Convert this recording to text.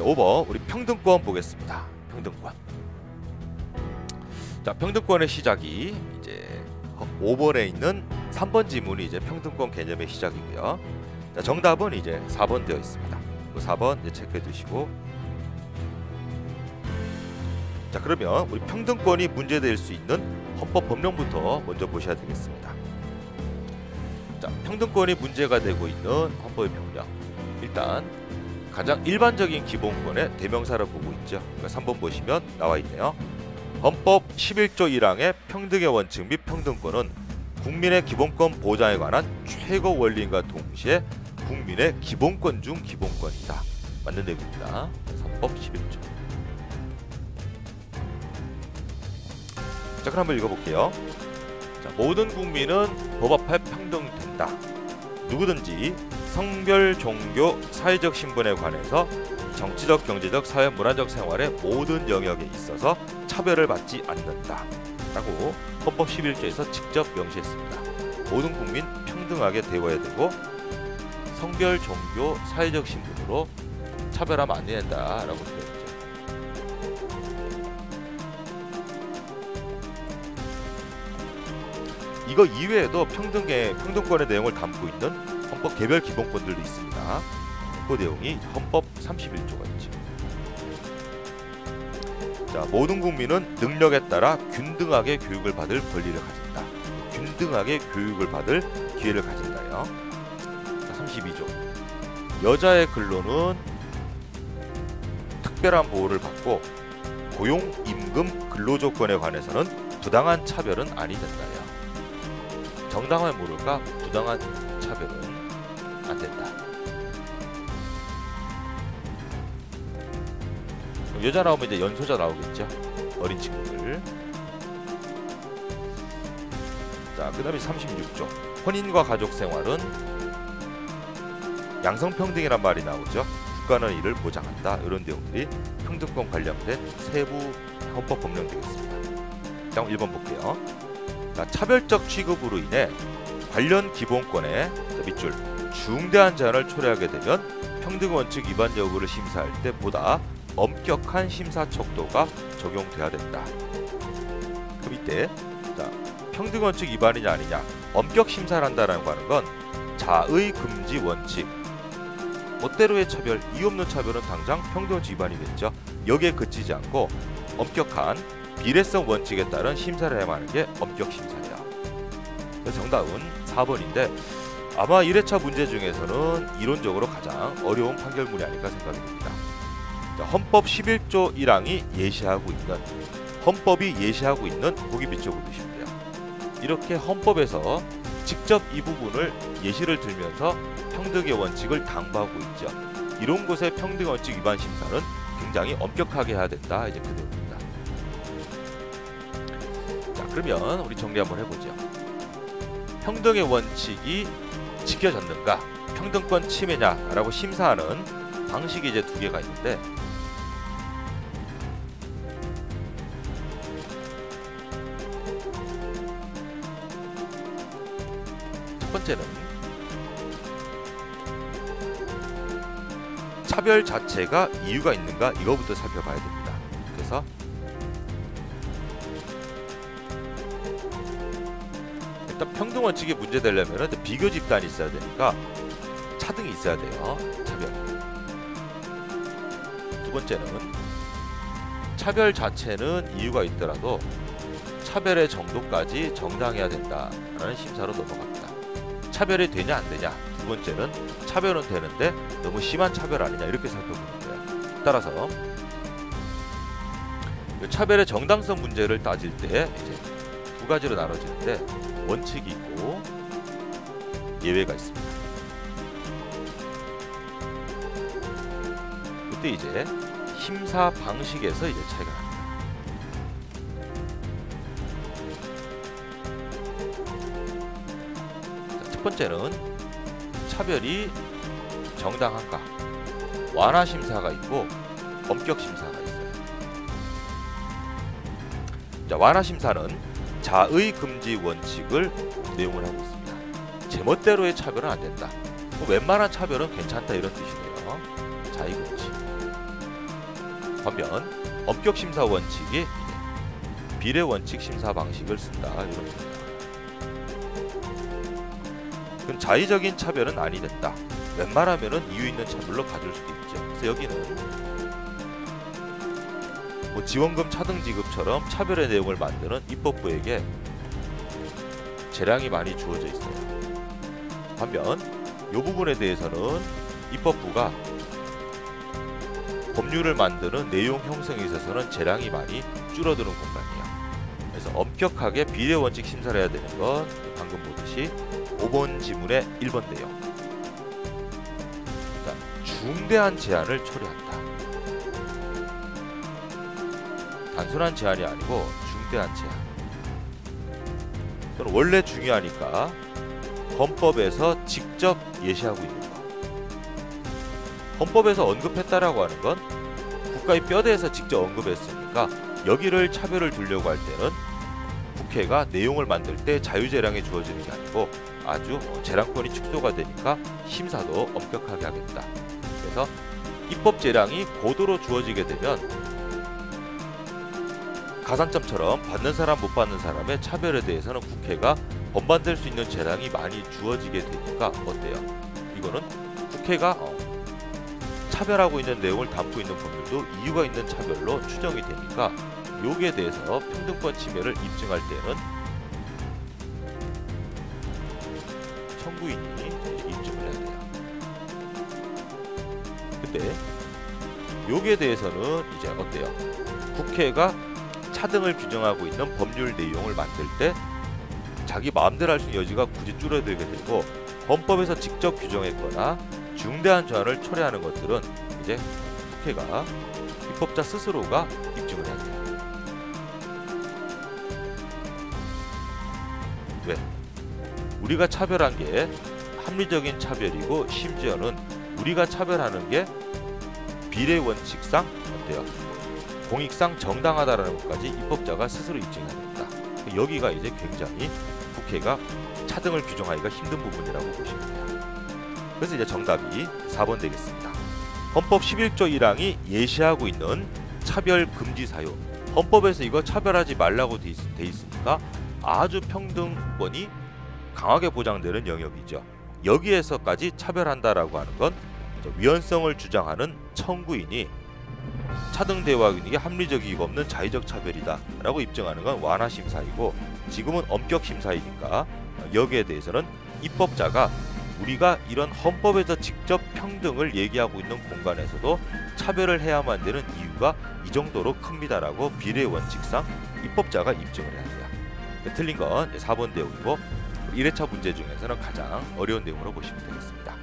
자, 5번 우리 평등권 보겠습니다. 평등권. 자, 평등권의 시작이 이제 5번에 있는 3번 지문이 이제 평등권 개념의 시작이고요. 자, 정답은 이제 4번 되어 있습니다. 4번 이제 체크해 두시고. 자, 그러면 우리 평등권이 문제될 수 있는 헌법 법령부터 먼저 보셔야 되겠습니다. 자, 평등권이 문제가 되고 있는 헌법의 법령. 일단 가장 일반적인 기본권의 대명사를 보고 있죠. 그러니까 3번 보시면 나와 있네요. 헌법 11조 1항의 평등의 원칙 및 평등권은 국민의 기본권 보장에 관한 최고 원리인과 동시에 국민의 기본권 중 기본권이다. 맞는 내용입니다. 헌법 11조. 자, 그럼 한번 읽어볼게요. 자, 모든 국민은 법 앞에 평등된다. 누구든지 성별, 종교, 사회적 신분에 관해서 정치적, 경제적, 사회, 문화적 생활의 모든 영역에 있어서 차별을 받지 않는다. 라고 헌법 11조에서 직접 명시했습니다. 모든 국민 평등하게 대우해야 되고 성별, 종교, 사회적 신분으로 차별하면 안 된다. 라고 되어 있죠. 이거 이외에도 평등권의 내용을 담고 있는 헌법 개별 기본권들도 있습니다. 그 내용이 헌법 31조가 있죠. 자, 모든 국민은 능력에 따라 균등하게 교육을 받을 권리를 가진다. 균등하게 교육을 받을 기회를 가진다요. 자, 32조. 여자의 근로는 특별한 보호를 받고 고용, 임금, 근로 조건에 관해서는 부당한 차별은 아니 된다요. 정당하면 모를까 부당한 차별은 안 된다. 여자 나오면 이제 연소자 나오겠죠. 어린 친구들. 자, 그 다음에 36조. 혼인과 가족 생활은 양성평등이란 말이 나오죠. 국가는 이를 보장한다. 이런 내용들이 평등권 관련된 세부 헌법 법령 되겠습니다. 자, 1번 볼게요. 자, 차별적 취급으로 인해 관련 기본권의 밑줄 중대한 제한을 초래하게 되면 평등원칙 위반 여부를 심사할 때 보다 엄격한 심사 척도가 적용돼야 된다. 그럼 이때 자, 평등원칙 위반이냐 아니냐 엄격 심사를 한다라고 하는 건 자의 금지 원칙 멋대로의 차별, 이유 없는 차별은 당장 평등원칙 위반이겠죠. 여기에 그치지 않고 엄격한 비례성 원칙에 따른 심사를 해야만 하는 게 엄격 심사예요. 그래서 정답은 4번인데 아마 1회차 문제 중에서는 이론적으로 가장 어려운 판결문이 아닐까 생각이 듭니다. 자, 헌법 11조 1항이 예시하고 있는 헌법이 예시하고 있는 보기 밑쪽으로 보시면 돼요. 이렇게 헌법에서 직접 이 부분을 예시를 들면서 평등의 원칙을 당부하고 있죠. 이런 곳의 평등 원칙 위반 심사는 굉장히 엄격하게 해야 된다. 이제 그 내용입니다. 자, 그러면 우리 정리 한번 해보죠. 평등의 원칙이 지켜졌는가, 평등권 침해냐라고 심사하는 방식이 이제 두 개가 있는데 첫 번째는 차별 자체가 이유가 있는가 이거부터 살펴봐야 됩니다. 그래서 일단 평등 원칙이 문제되려면 비교 집단이 있어야 되니까 차등이 있어야 돼요. 차별. 두 번째는 차별 자체는 이유가 있더라도 차별의 정도까지 정당해야 된다라는 심사로 넘어갑니다. 차별이 되냐 안 되냐. 두 번째는 차별은 되는데 너무 심한 차별 아니냐 이렇게 살펴보는 거예요. 따라서 차별의 정당성 문제를 따질 때 이제 두 가지로 나눠지는데 원칙이 있고 예외가 있습니다. 그때 이제 심사 방식에서 이제 차이가 납니다. 자, 첫 번째는 차별이 정당한가 완화 심사가 있고 엄격 심사가 있어요. 자, 완화 심사는 자의 금지 원칙을 내용을 하고 있습니다. 제멋대로의 차별은 안 된다. 웬만한 차별은 괜찮다 이런 뜻이네요. 자의 금지. 반면 엄격 심사 원칙이 비례 원칙 심사 방식을 쓴다 이런 겁니다. 그럼 자의적인 차별은 아니 된다. 웬만하면은 이유 있는 차별로 가줄 수도 있죠. 그래서 여기는 뭐 지원금 차등 지급처럼 차별의 내용을 만드는 입법부에게 재량이 많이 주어져 있어요. 반면 이 부분에 대해서는 입법부가 법률을 만드는 내용 형성에 있어서는 재량이 많이 줄어드는 공간이에요. 그래서 엄격하게 비례 원칙 심사를 해야 되는 건 방금 보듯이 5번 지문의 1번 내용. 자, 중대한 제한을 초래한다. 단순한 제한이 아니고 중대한 제한. 또는 원래 중요하니까 헌법에서 직접 예시하고 있는 것. 헌법에서 언급했다라고 하는 건 국가의 뼈대에서 직접 언급했으니까 여기를 차별을 두려고 할 때는 국회가 내용을 만들 때 자유재량이 주어지는 게 아니고 아주 재량권이 축소가 되니까 심사도 엄격하게 하겠다. 그래서 입법재량이 고도로 주어지게 되면 가산점처럼 받는 사람 못 받는 사람의 차별에 대해서는 국회가 번반될 수 있는 재량이 많이 주어지게 되니까 어때요? 이거는 국회가 차별하고 있는 내용을 담고 있는 법률도 이유가 있는 차별로 추정이 되니까 여기에 대해서 평등권 침해를 입증할 때는 청구인이 입증을 해야 돼요. 근데 여기에 대해서는 이제 어때요? 국회가 차등을 규정하고 있는 법률 내용을 만들 때 자기 마음대로 할 수 있는 여지가 굳이 줄어들게 되고 헌법에서 직접 규정했거나 중대한 조항을 초래하는 것들은 이제 국회가 입법자 스스로가 입증을 해야 돼요. 왜? 우리가 차별한 게 합리적인 차별이고 심지어는 우리가 차별하는 게 비례 원칙상 어때요? 공익상 정당하다라는 것까지 입법자가 스스로 입증해야 됩니다. 여기가 이제 굉장히 국회가 차등을 규정하기가 힘든 부분이라고 보시면 돼요. 그래서 이제 정답이 4번 되겠습니다. 헌법 11조 1항이 예시하고 있는 차별 금지 사유. 헌법에서 이거 차별하지 말라고 돼 있으니까 아주 평등권이 강하게 보장되는 영역이죠. 여기에서까지 차별한다라고 하는 건 위헌성을 주장하는 청구인이 차등 대화 이게 합리적이고 없는 자의적 차별이다 라고 입증하는 건 완화 심사이고 지금은 엄격 심사이니까 여기에 대해서는 입법자가 우리가 이런 헌법에서 직접 평등을 얘기하고 있는 공간에서도 차별을 해야만 되는 이유가 이 정도로 큽니다라고 비례 원칙상 입법자가 입증을 해야 돼요. 틀린 건 4번 내용이고 1회차 문제 중에서는 가장 어려운 내용으로 보시면 되겠습니다.